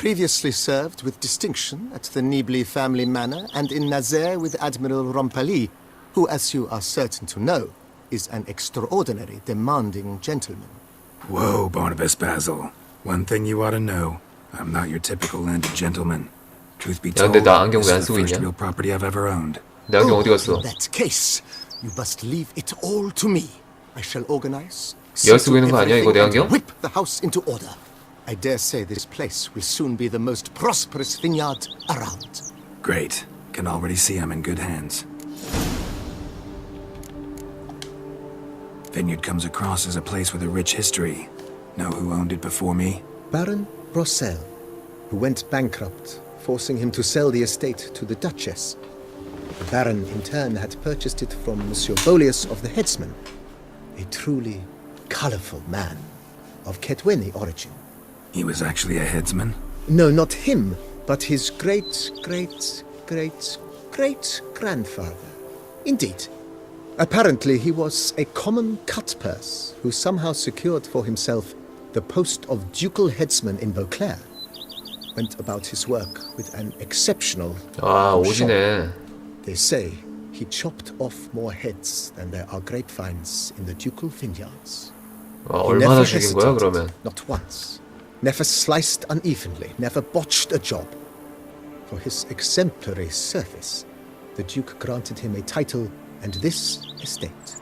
previously served with distinction at the Nibli family manor and in Nazaire with Admiral Rompali, who, as you are certain to know, is an extraordinary, demanding gentleman. Whoa, Barnabas Basil. One thing you ought to know. I'm not your typical landed gentleman. Truth be told, 근데 나 안경 this 왜 안 is the 쓰고 first 있냐? real property I've ever owned. 내 안경 어디 갔어? In that case, you must leave it all to me. I shall organize. 얘가 쓰고 있는 거 아니야, 이거 내 안경? Whip the house into order. I dare say this place will soon be the most prosperous vineyard around. Great. Can already see I'm in good hands. Vineyard comes across as a place with a rich history. Know who owned it before me? Baron Rossel, who went bankrupt, forcing him to sell the estate to the Duchess. The Baron, in turn, had purchased it from Monsieur Bolius of the Headsman, a truly colorful man of Ketweni origin. He was actually a headsman? No, not him, but his great-great-great-great-grandfather. Indeed. Apparently, he was a common cut-purse who somehow secured for himself the post of ducal headsman in Beauclair. Went about his work with an exceptional 오지네. They say he chopped off more heads than there are grapevines in the ducal vineyards. 얼마나 죽인 거야, 그러면? Not once. Never sliced unevenly, never botched a job. For his exemplary service, the Duke granted him a title and this estate.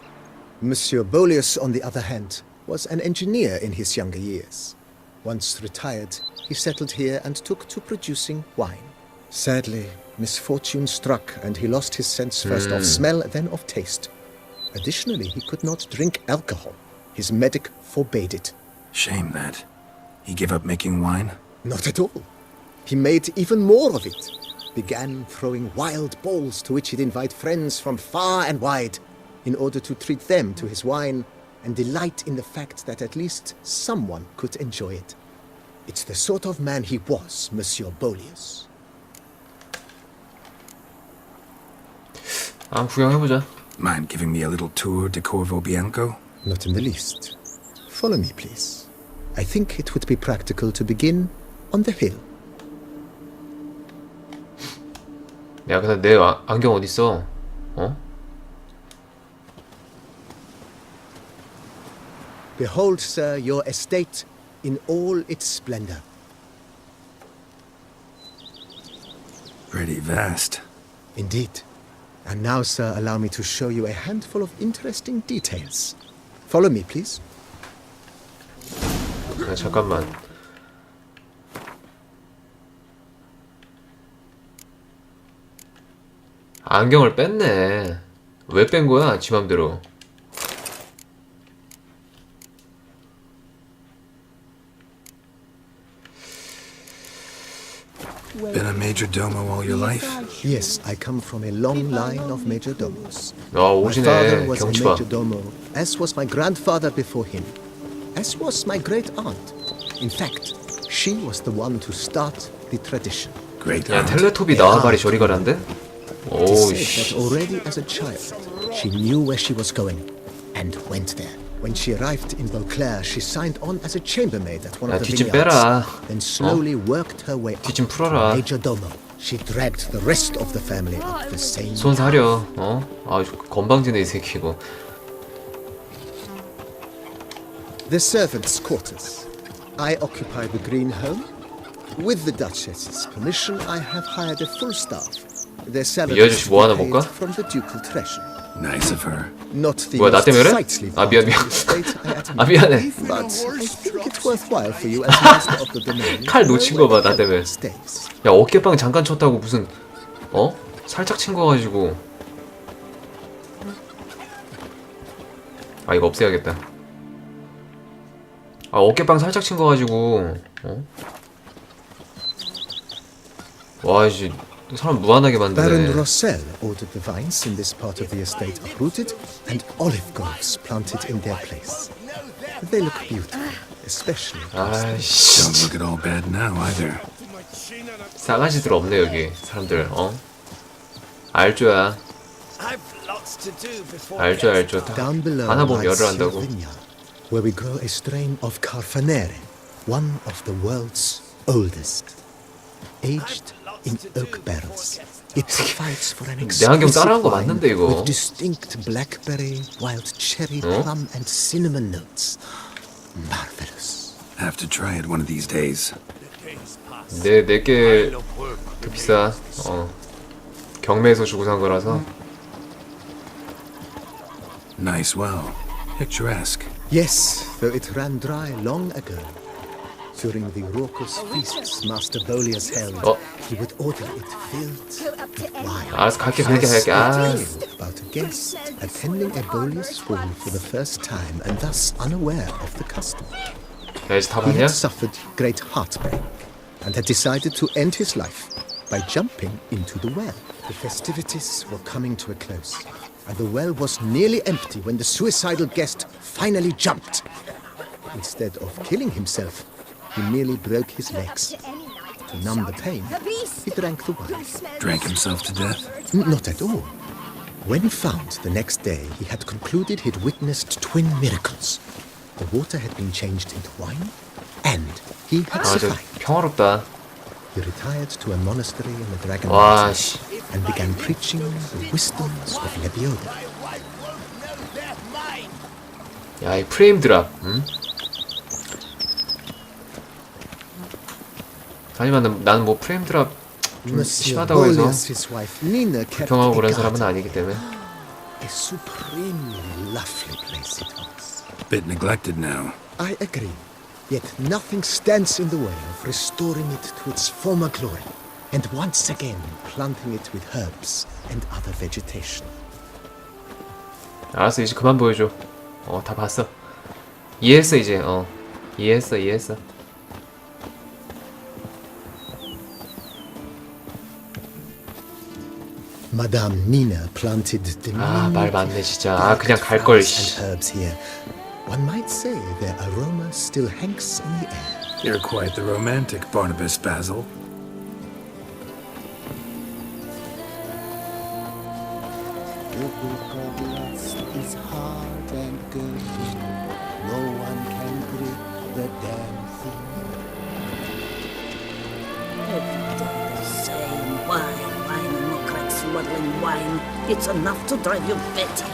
Monsieur Bolius, on the other hand, was an engineer in his younger years. Once retired, he settled here and took to producing wine. Sadly, misfortune struck and he lost his sense first of smell, then of taste. Additionally, he could not drink alcohol. His medic forbade it. Shame that. He gave up making wine? Not at all. He made even more of it. Began throwing wild balls to which he'd invite friends from far and wide in order to treat them to his wine and delight in the fact that at least someone could enjoy it. It's the sort of man he was, Monsieur Bolius. 구경해보자. Mind giving me a little tour de Corvo Bianco? Not in the least. Follow me, please. I think it would be practical to begin on the hill. 야, 근데 내 안경 어딨어? 어? Behold, sir, your estate in all its splendor. Pretty vast. Indeed. And now, sir, allow me to show you a handful of interesting details. Follow me, please. 잠깐만. 안경을 뺐네. 왜 뺀 거야, 지 맘대로. Been a majordomo all your life? Yes, I come from a long line of majordomos. 아, My father 오지네. was a 경치 봐. majordomo, as was my grandfather before him, as was my great aunt. In fact, she was the one to start the tradition. Great 야, aunt. 텔레토비 나와바리 저리 가란데? It is said 오우씨. that already as a child, she knew where she was going and went there. When she arrived in Beauclair, she signed on as a chambermaid at one 야, of the 뒤 좀 vineyards, 빼라. then slowly worked her way up 뒤 좀 to 풀어라. majordomo. She dragged the rest of the family up the same 손 사려. 어? 아, 건방지네 이 새끼 이거. The servants' quarters. I occupy the green home. With the Duchess's permission, I have hired a full staff. Their 이 아저씨 salaries 뭐 하나 paid 볼까? from the ducal treasure. Nice of her. Not the 뭐야, 나 most 때문에 그래? sightly 아, part 미안, of 미안. the estate, I admit. 아, 미안해. But I think it's worthwhile for you as master of the domain. 칼 놓친 거 봐, 나 때문에. Stays. 야, 어깨빵 잠깐 쳤다고 무슨 어? 살짝 친 거 가지고. 아, 이거 없애야겠다. 아, 어깨빵 살짝 친 거 가지고. 어? 와, 이제 사람 무한하게 Baron 만드네. Rossel ordered the vines in this part of the estate uprooted and olive groves planted in their place. They look beautiful, especially. 아이씨. Don't look at all bad now either. 싸가지들 없네 여기 사람들. 어? 알조야. 알조. Down below 하나 보면 lies 열을 your 한다고. vineyard, where we grow a strain of Carfanere, one of the world's oldest. aged in oak barrels. It provides for an 내 안경 exquisite 따라한 거 wine 맞는데 이거. with distinct blackberry, wild cherry, plum, and cinnamon notes. Marvelous. Have to try it one of these days. 내게 더 비싸. 경매에서 주고 산 거라서. Nice well. Picturesque. Yes, though it ran dry long ago. During the raucous feasts Master Bolius held, he would order it filled with wine. 알았어, 갈게. Tale about a guest attending a Bolius ball for the first time and thus unaware of the custom. 야, 이제 다 He 봤냐? had suffered great heartbreak and had decided to end his life by jumping into the well. The festivities were coming to a close, and the well was nearly empty when the suicidal guest finally jumped. Instead of killing himself, he merely broke his legs. To numb the pain, he drank the wine. Drank himself to death? Not at all. When found the next day, he had concluded he'd witnessed twin miracles. The water had been changed into wine, and he had 아, 저 survived. 평화롭다. He retired to a monastery in the Dragon 와, Mountains 씨. and began preaching the wisdoms of Lebioda. 야, 이 프레임 드랍. 응? 하지만 나는 뭐 프레임 드랍 좀 Monsieur 심하다고 해서 Bolius, his wife Nina, kept 불평하고 a 그런 사람은 garden. 아니기 때문에. A supremely lovely place it was. Bit neglected now. I agree. Yet nothing stands in the way of restoring it to its former glory, and once again planting it with herbs and other vegetation. 알았어, 이제 그만 보여줘. 다 봤어. 이해했어 이제. 이해했어. Madame Nina planted the 말 많네 진짜. 그냥 갈 걸. and herbs here. One might say their aroma still hangs in the air. You're quite the romantic, Barnabas Basil. The book of lust is hard and good. No one can grip the damn thing. Every day the same wine and look like smuggling wine. It's enough to drive you batty.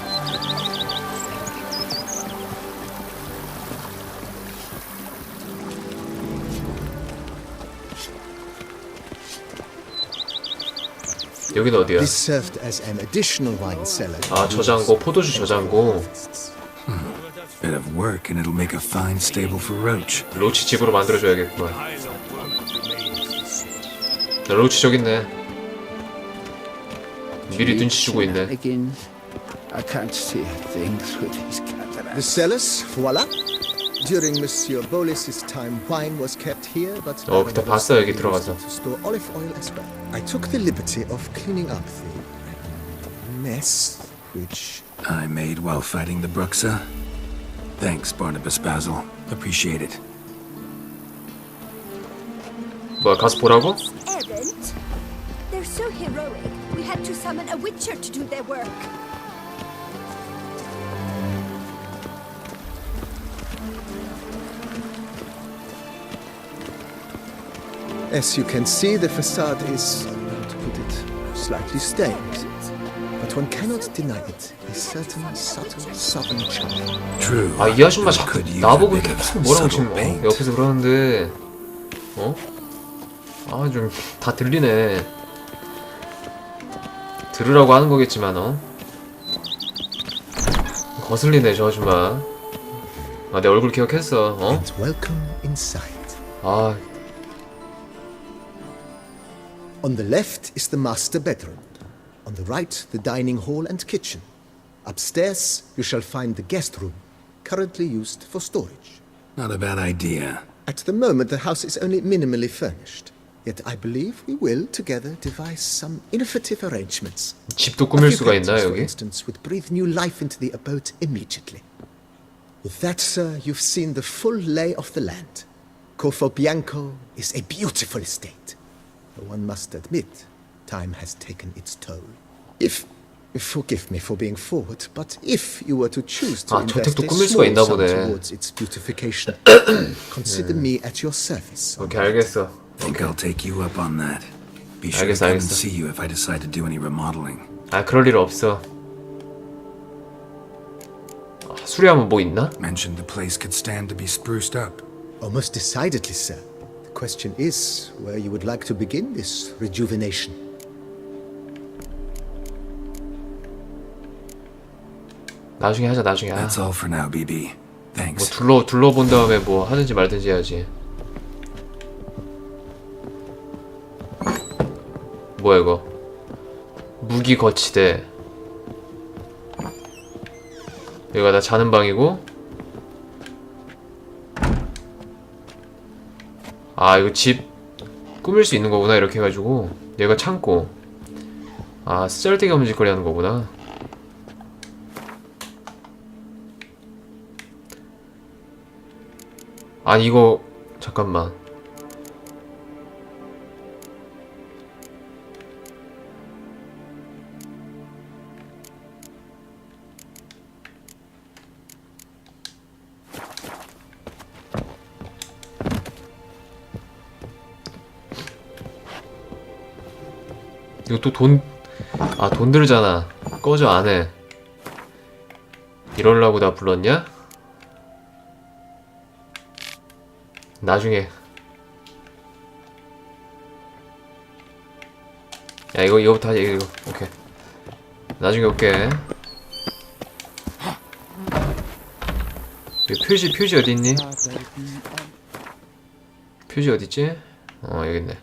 여긴 어디야? This served as an additional wine cellar. 아, 저장고, 포도주 저장고. Bit of work and it'll make a fine stable for Roach. 로치 집으로 만들어줘야겠구만. 로치 저기 있네. 미리 눈치 주고 있네. Again, I can't see a thing through these The cataracts. cellars, voila. During Monsieur Bolis's time, wine was kept here, but 그때 봤어, 여기 들어가서. to store olive oil as well. I took the liberty of cleaning up the mess, which I made while fighting the Bruxa. Thanks, Barnabas Basil. Appreciate it. 뭐야, 가서 보라고? Errant? They're so heroic, we had to summon a witcher to do their work. As you can see, the facade is, to put it, slightly stained. But one cannot deny it, a certain subtle southern charm. True. 아, 이 아줌마 I 자꾸 could use a 나보고 bit 이렇게 of 뭐라고 subtle 지금 paint. 옆에서 그러는데 아, 좀 다 들리네. 들으라고 하는 거겠지만 거슬리네 저 아줌마. 아, 내 얼굴 기억했어. And welcome inside. 아, On the left is the master bedroom. On the right, the dining hall and kitchen. Upstairs, you shall find the guest room, currently used for storage. Not a bad idea. At the moment, the house is only minimally furnished. Yet I believe we will, together, devise some innovative arrangements. 집도 A 꾸밀 few 수가 paintings, 있나 for 여기? instance, would breathe new life into the abode immediately. With that, sir, you've seen the full lay of the land. Corfo Bianco is a beautiful estate. Though one must admit, time has taken its toll. Forgive me for being forward, but if you were to choose to 아, invest 저택도 a 꾸밀 수가 small 있나 sum 보네. towards its beautification, consider me at your service. 오케이, 알겠어. Think I'll take you up on that. Be sure to 알겠어, come and 알겠어. see you if I decide to do any remodeling. 아, 그럴 일 없어. 아, 수리하면 뭐 있나? Mentioned the place could stand to be spruced up. Almost decidedly, sir. The question is where you would like to begin this rejuvenation. 나중에 하자, 나중에. 아, That's all for now, BB. 뭐 Thanks. 둘러본 다음에 뭐 하든지 말든지 해야지. 뭐야 이거? 무기 거치대. 여기가 나 자는 방이고. 아, 이거 집 꾸밀 수 있는 거구나. 이렇게 해가지고. 얘가 창고. 아, 쓰잘데기 없는 짓거리 하는 거구나. 아니 이거 잠깐만. 이거 또 돈 들잖아. 꺼져. 안 해. 이럴라고 나 불렀냐? 나중에. 야, 이거부터 하자. 이거. 오케이. 나중에 올게. 표지 어디 있니? 표지 어디 있지? 여기 있네.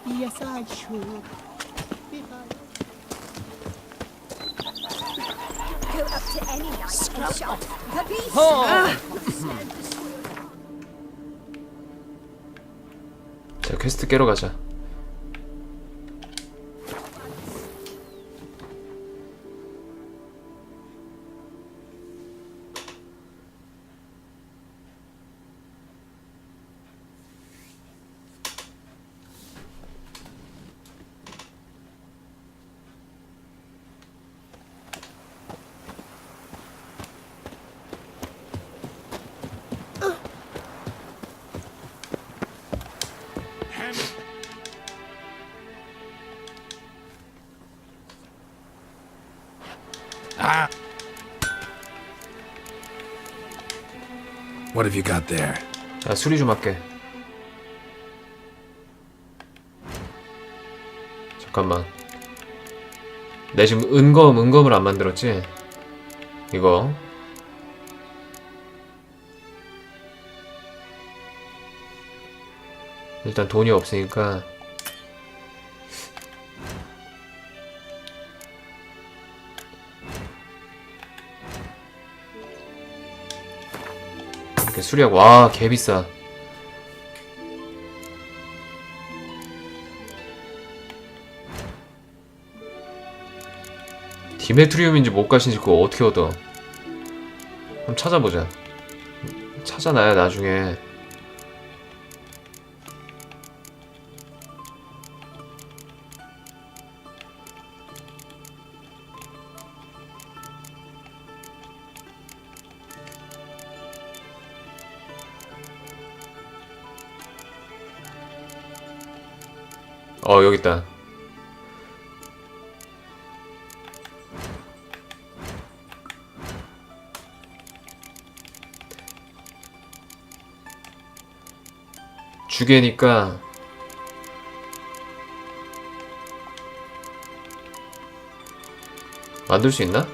Yes, I should. Go up to any knight and shout, "The beast!" 자, 퀘스트 깨러 가자. What have you got there? 야, 수리 좀 할게. 잠깐만. 내 지금 은검을 안 만들었지? 이거. 일단 돈이 없으니까. 이렇게 수리하고. 와, 개비싸. 디메트리움인지 못가신지 그거 어떻게 얻어? 한번 찾아보자. 찾아놔야 나중에. 여기 있다. 주개니까 만들 수 있나?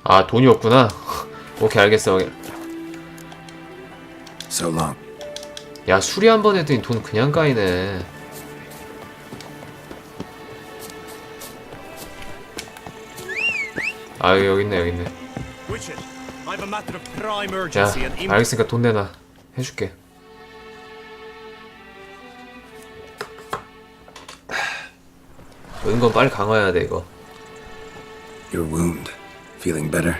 아, 돈이 없구나. 오케이, 알겠어. So long. 야, 수리 한 번 했더니 돈 그냥 까이네. 아, 여기 있네, 여기 있네. 야, 알겠으니까 돈 내놔. 해줄게. 은건 빨리 강화해야 돼, 이거. Your wound. Feeling better?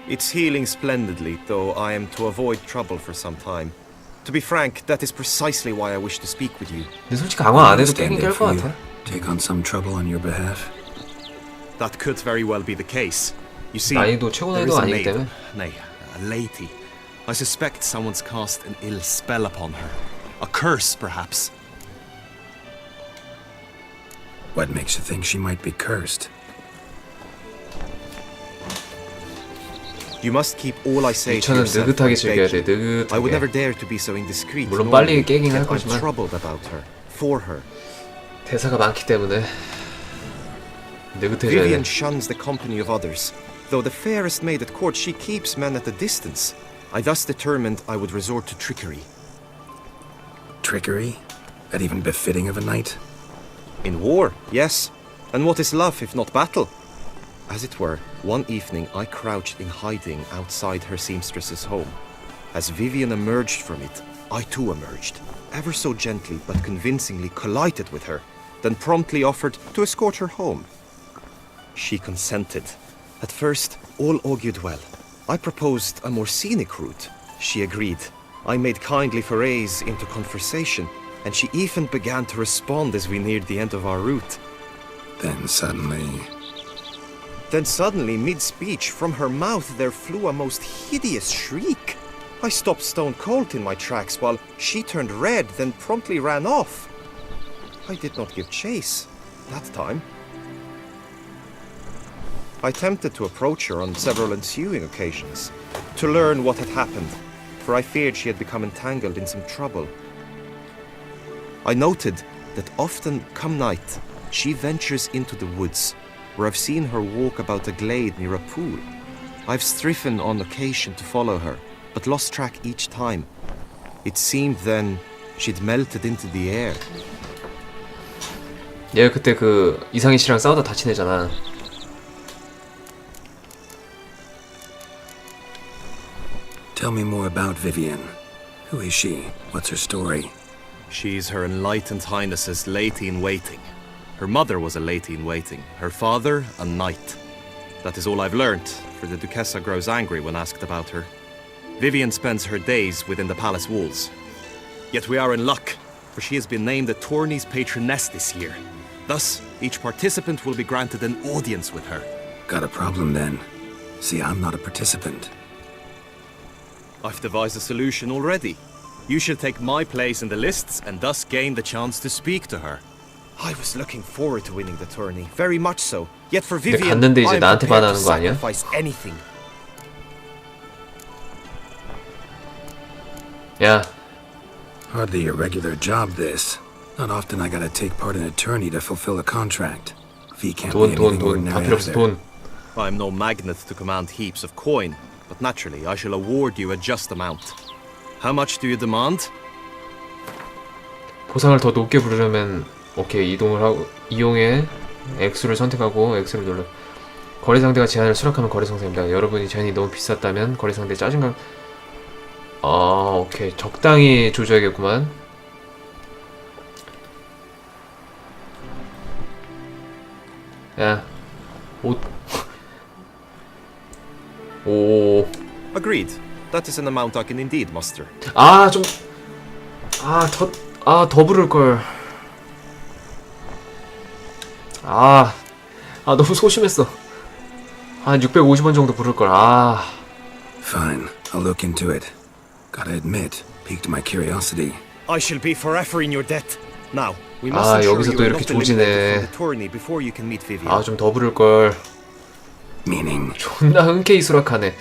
It's healing splendidly, though I am to avoid trouble for some time. To be frank, that is precisely why I wish to speak with you. 근데 솔직히 강화 안 해도 Stand 깨긴 there 깰 것 for you. 같아. Take on some trouble on your behalf. That could very well be the case. You see, 난이도 최고 there 난이도 is a 아니기 maid, 때문에. nay, a lady. I suspect someone's cast an ill spell upon her. A curse, perhaps. What makes you think she might be cursed? You must keep all I say to 위쳐는 yourself. 느긋하게 I 즐겨야 돼. beg you. I would never 느긋하게. dare to be so indiscreet. 물론 nor 빨리 깨긴 할 yet I'm 거지만. troubled about her, for her. 대사가 많기 때문에 느긋해져야 돼. Vivian shuns the company of others. Though the fairest maid at court, she keeps men at a distance. I thus determined I would resort to trickery. Trickery? That even befitting of a knight? In war, yes. And what is love if not battle? As it were, one evening I crouched in hiding outside her seamstress's home. As Vivian emerged from it, I too emerged, ever so gently but convincingly collided with her, then promptly offered to escort her home. She consented. At first, all augured well. I proposed a more scenic route. She agreed. I made kindly forays into conversation, and she even began to respond as we neared the end of our route. Then suddenly, mid-speech, from her mouth there flew a most hideous shriek. I stopped stone cold in my tracks while she turned red, then promptly ran off. I did not give chase that time. I attempted to approach her on several ensuing occasions to learn what had happened, for I feared she had become entangled in some trouble. I noted that often, come night, she ventures into the woods, where I've seen her walk about a glade near a pool. I've striven on occasion to follow her, but lost track each time. It seemed then she'd melted into the air. 얘 그때 그 이상희 씨랑 싸우다 다친 애잖아. Tell me more about Vivian. Who is she? What's her story? She's Her Enlightened Highness's lady-in-waiting. Her mother was a lady-in-waiting, her father a knight. That is all I've learnt, for the Duchessa grows angry when asked about her. Vivian spends her days within the palace walls. Yet we are in luck, for she has been named the tourney's patroness this year. Thus, each participant will be granted an audience with her. Got a problem then. See, I'm not a participant. I've devised a solution already. You shall take my place in the lists and thus gain the chance to speak to her. I was looking forward to winning the tourney, very much so. Yet for 근데 Vivian, 갔는데 이제 I'm 나한테 prepared to 반하는 거 아니야? sacrifice anything. 야, Hardly a regular job, this. Not often I gotta take part in a tourney to fulfill a contract. Fee can't be anything 다 ordinary 필요 없어, either. 돈. I'm no magnet to command heaps of coin, but naturally I shall award you a just amount. How much do you demand? 보상을 더 높게 부르려면 오케이, 이동을 하고 이용해 X를 선택하고 X를 눌러. 거래 상대가 제한을 수락하면 거래 상대입니다. 여러분이 제한이 너무 비쌌다면 거래 상대 짜증감. 오케이, 적당히 조져야겠구만. 야, 옷. 오. Agreed. That is an amount I can indeed muster. 더 부를 걸. 너무 소심했어. 한 650원 정도 부를 걸. Fine, I'll look into it. Gotta admit, piqued my curiosity. I shall be forever in your debt. Now, we must ensure 여기서 you 또 are 이렇게 not eliminated from 조지네. the tourney before you can meet Vivian. 좀 더 부를 걸. Meaning? 존나 흔쾌히 수락하네.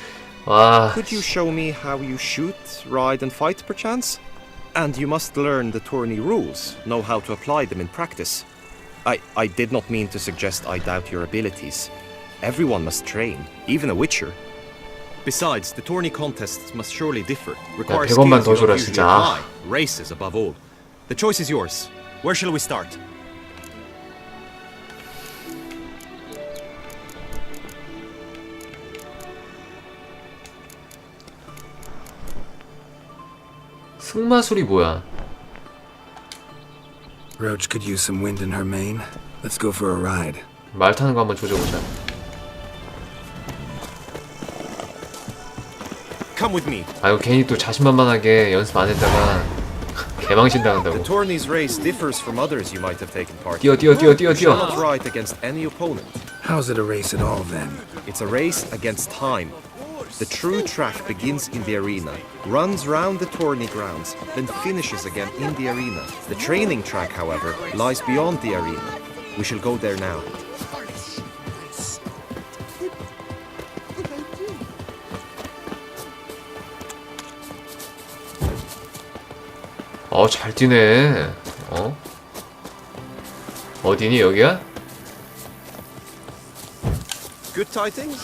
Could you show me how you shoot, ride, and fight, perchance? And you must learn the tourney rules, know how to apply them in practice. I did not mean to suggest I doubt your abilities. Everyone must train, even a witcher. Besides, the tourney contests must surely differ. Require 100원만 skills 더 you 줘라, don't usually 진짜. apply. Races above all. The choice is yours. Where shall we start? 승마술이 뭐야? Roach could use some wind in her mane. Let's go for a ride. 말 타는 거 한번 조져보자. come with me. 아이고 괜히 또 자신만만하게 연습 안 했다가 개망신 The 당한다고. tourney's race differs from others you might have taken part in. 뛰어 뛰어 뛰어 뛰어 You shall 뛰어. not ride against any opponent. How's it a race at all, then? It's a race against time. The true track begins in the arena, runs round the tourney grounds, then finishes again in the arena. The training track, however, lies beyond the arena. We shall go there now. 잘 뛰네. 어디니 여기야? Good tidings?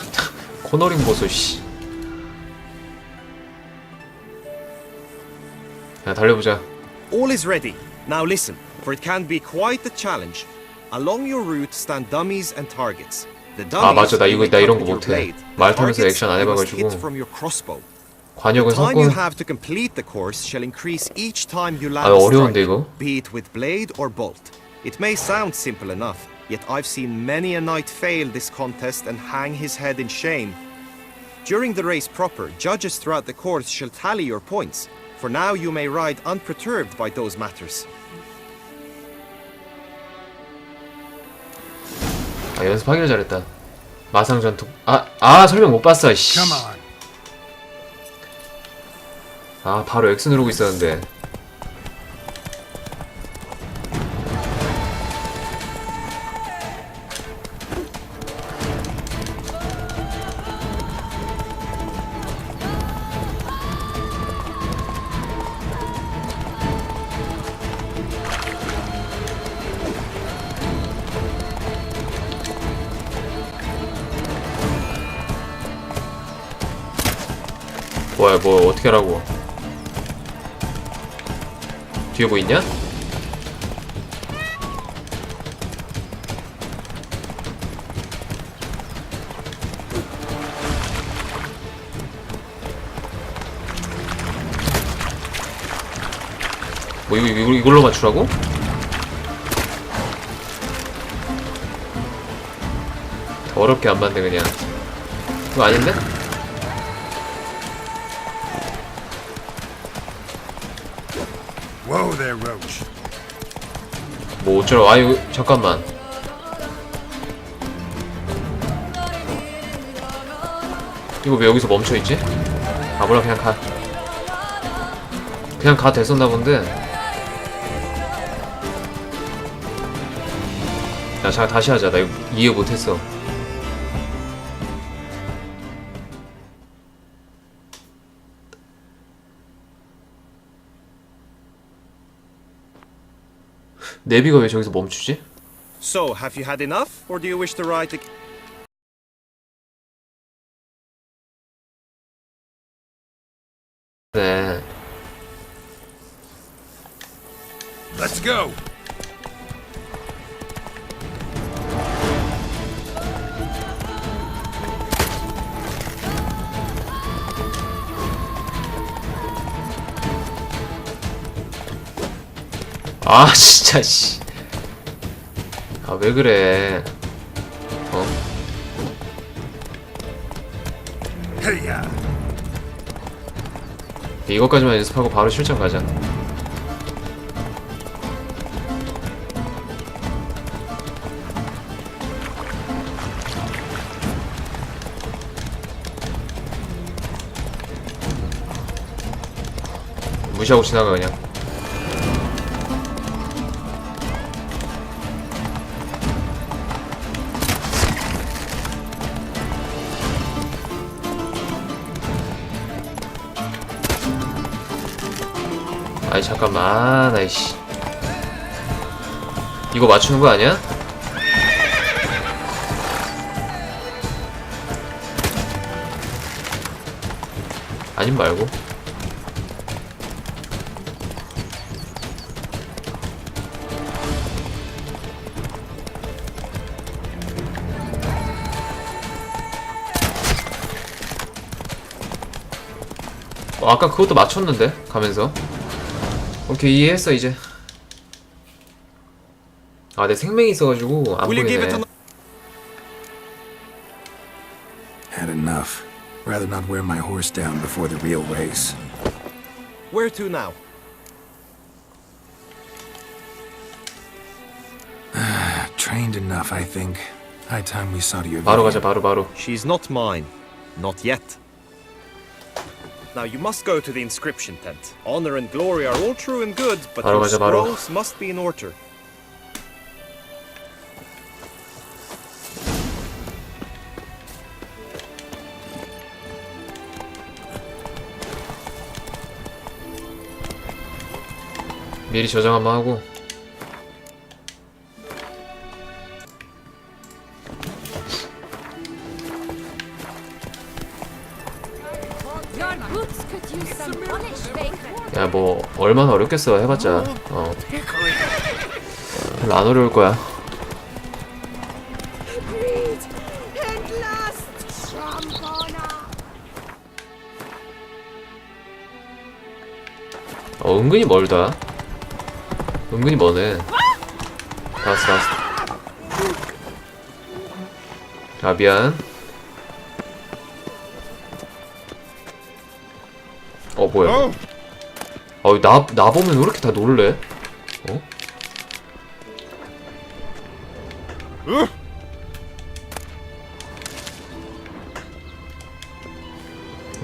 코너링 보소 씨. 야 달려보자. All is ready. Now listen, for it can be quite the challenge. Along your route stand dummies and targets. The 아 맞아, dummies 나 you 이거 may 나 cut 이런 with 거 your 못해. blade. 말 The 타면서 targets 액션 안 you must hit 해봐가지고. from your crossbow. 관역은 The time you 성공. have to complete the course shall increase each time you 아 land a 어려운데 strike, 이거. be it with blade or bolt. It may sound simple enough, yet I've seen many a knight fail this contest and hang his head in shame. During the race proper, judges throughout the course shall tally your points. For now you may ride unperturbed by those matters. 아 연습하기를 잘했다. 마상 전투. 설명 못 봤어. 씨. Come on. 바로 X 누르고 있었는데. 뭐야 뭐 어떻게 하라고. 뒤에 뭐 있냐? 뭐 이걸로 맞추라고? 더럽게 안 맞네 그냥. 이거 아닌데? Whoa there, Roach. 뭐 어쩌라고. 이거 잠깐만. 이거 왜 여기서 멈춰있지? 몰라 그냥 가. 그냥 가 됐었나 본데. 야 잠깐 다시 하자. 나 이거 이해 못했어. 내비가 왜 저기서 멈추지? So, have you had enough, or do you wish to ride the... 네. Let's go. 진짜 씨. 왜 그래? Hey-ya. 이것까지만 연습하고 바로 출장 가자. 무시하고 지나가 그냥. 잠깐만. 아이씨. 이거 맞추는 거 아니야? 아님 말고. 아까 그것도 맞췄는데 가면서. 오케이 이해했어 이제. 내 생명이 있어가지고 안 보이네. Had enough. Rather rather not wear my horse down before the real race. Where to now? Trained enough, I think. High time we saw to your 바로 video. 가자, 바로. She's not mine. Not yet. Now you must go to the inscription tent. Honor and glory are all true and good, but 바로 your 가자, 바로. scrolls must be in order. 미리 저장 한번 하고. Your boots could use some polish, Baker. 야, 뭐 얼마나 어렵겠어. 해봤자. 별로 안 어려울 거야. 은근히 멀다. 은근히 머네. 다 왔어. 아, 미안. 뭐야. 나 보면 왜 이렇게 다 놀래?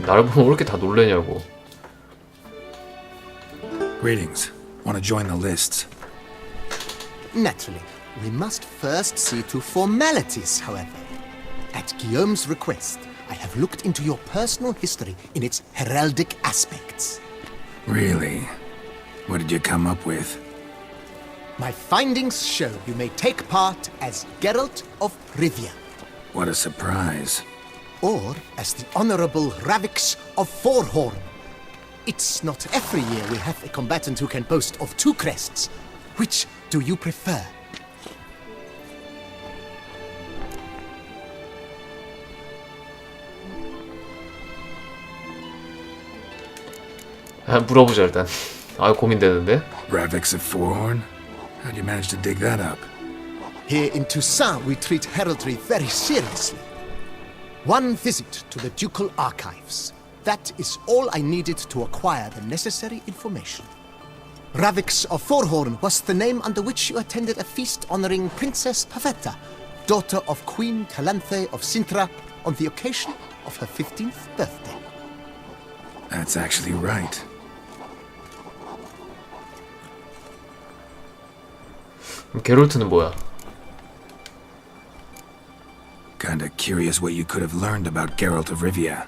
나를 보면 왜 이렇게 다 놀래냐고. Greetings. Want to join the lists? Naturally, we must first see to formalities, however. At Guillaume's request, I have looked into your personal history in its heraldic aspects. Really? What did you come up with? My findings show you may take part as Geralt of Rivia, What a surprise. or as the Honorable Ravix of Forhorn. It's not every year we have a combatant who can boast of 2 crests. Which do you prefer? 물어보자 일단. 고민되는데. Ravix of Forhorn? How'd you manage to dig that up? Here in Toussaint, we treat heraldry very seriously. One visit to the ducal archives. That is all I needed to acquire the necessary information. Ravix of Forhorn was the name under which you attended a feast honoring Princess Pavetta, daughter of Queen Calanthe of Sintra, on the occasion of her 15th birthday. That's actually right. 게롤트는 뭐야? Kinda curious what you could have learned about Geralt of Rivia.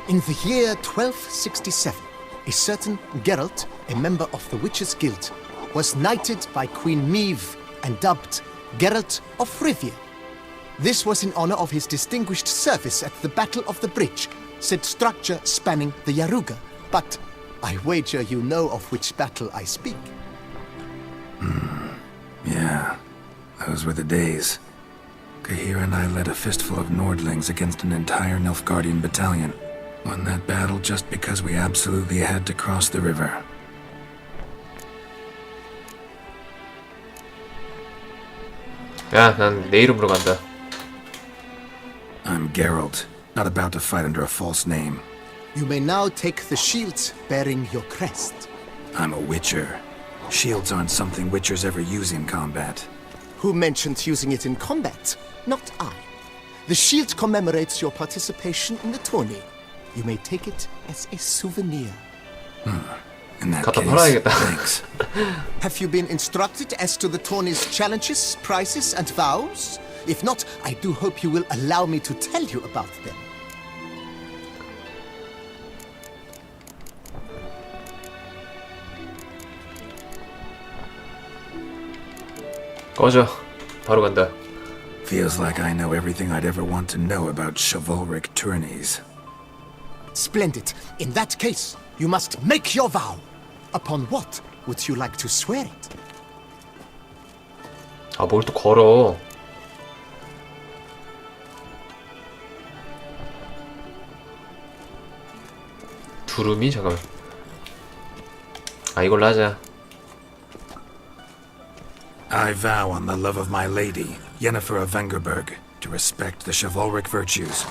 In the year 1267, a certain Geralt, a member of the Witches' Guild, was knighted by Queen Meve and dubbed Geralt of Rivia. This was in honor of his distinguished service at the Battle of the Bridge, said structure spanning the Yaruga. But I wager you know of which battle I speak. Yeah, those were the days. Kahir and I led a fistful of Nordlings against an entire Nilfgaardian battalion. Won that battle just because we absolutely had to cross the river. 야, 난 내 이름으로 간다. I'm Geralt, not about to fight under a false name. You may now take the shield bearing your crest. I'm a Witcher. Shields aren't something Witchers ever use in combat. Who mentioned using it in combat? Not I. The shield commemorates your participation in the tourney. You may take it as a souvenir. In that 갖다 case, 팔아야겠다. thanks. Have you been instructed as to the tourney's challenges, prizes, and vows? If not, I do hope you will allow me to tell you about them. 꺼져. 바로 간다. Feels like I know everything I'd ever want to know about chivalric tourneys. Splendid. In that case, you must make your vow. Upon what would you like to swear it? 뭘 또 걸어. 두루미? 잠깐만. 이걸로 하자. I vow on the love of my lady, Yennefer of Vengerberg, to respect the chivalric virtues,